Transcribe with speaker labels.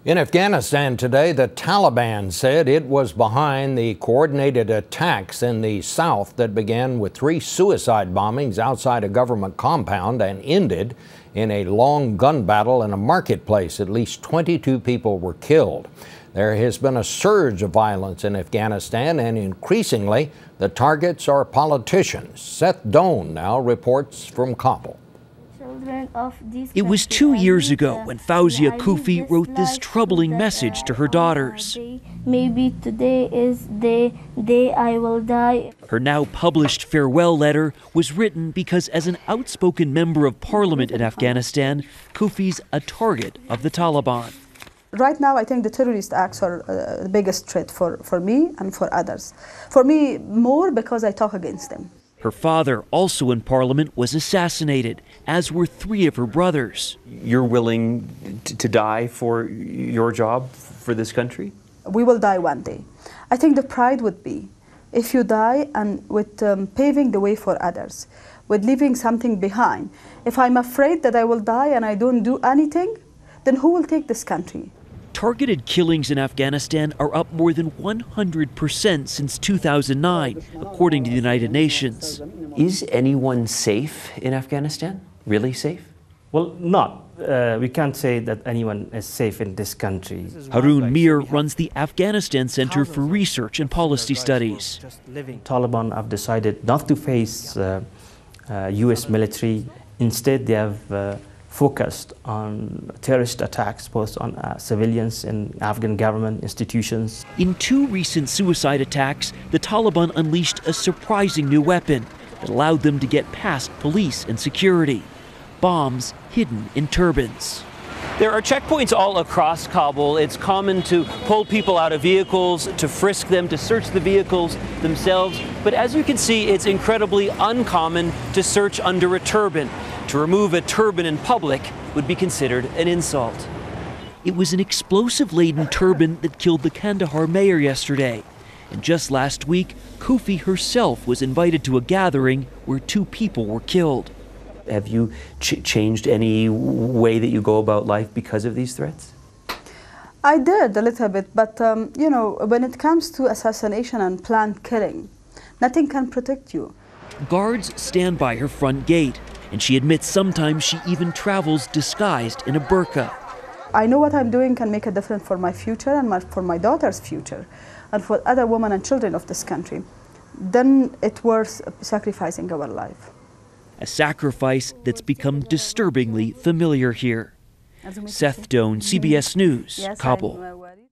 Speaker 1: In Afghanistan today, the Taliban said it was behind the coordinated attacks in the south that began with 3 suicide bombings outside a government compound and ended in a long gun battle in a marketplace. At least 22 people were killed. There has been a surge of violence in Afghanistan, and increasingly the targets are politicians. Seth Doane now reports from Kabul.
Speaker 2: It was 2 years ago when Fawzia Koofi wrote this troubling message to her daughters.
Speaker 3: Maybe today is the day I will die.
Speaker 2: Her now published farewell letter was written because, as an outspoken member of parliament in Afghanistan, Koofi's a target of the Taliban.
Speaker 4: Right now, I think the terrorist acts are the biggest threat for me and for others. For me, more because I talk against them.
Speaker 2: Her father, also in parliament, was assassinated, as were 3 of her brothers.
Speaker 5: You're willing to die for your job, for this country?
Speaker 4: We will die one day. I think the pride would be if you die and with paving the way for others, with leaving something behind. If I'm afraid that I will die and I don't do anything, then who will take this country?
Speaker 2: Targeted killings in Afghanistan are up more than 100% since 2009, according to the United Nations.
Speaker 5: Is anyone safe in Afghanistan? Really safe?
Speaker 6: Well, not. We can't say that anyone is safe in this country.
Speaker 2: Haroon Mir runs the Afghanistan Center for Research and Policy Studies.
Speaker 6: Taliban have decided not to face U.S. military. Instead, they have focused on terrorist attacks, both on civilians and Afghan government institutions.
Speaker 2: In 2 recent suicide attacks, the Taliban unleashed a surprising new weapon that allowed them to get past police and security: bombs hidden in turbans. There are checkpoints all across Kabul. It's common to pull people out of vehicles, to frisk them, to search the vehicles themselves. But as you can see, it's incredibly uncommon to search under a turban. To remove a turban in public would be considered an insult. It was an explosive-laden turban that killed the Kandahar mayor yesterday. And just last week, Koofi herself was invited to a gathering where 2 people were killed.
Speaker 5: Have you changed any way that you go about life because of these threats?
Speaker 4: I did a little bit, but you know, when it comes to assassination and planned killing, nothing can protect you.
Speaker 2: Guards stand by her front gate, and she admits sometimes she even travels disguised in a burqa.
Speaker 4: I know what I'm doing can make a difference for my future and for my daughter's future and for other women and children of this country. Then it's worth sacrificing our life.
Speaker 2: A sacrifice that's become disturbingly familiar here. Seth Doane, CBS News, Kabul.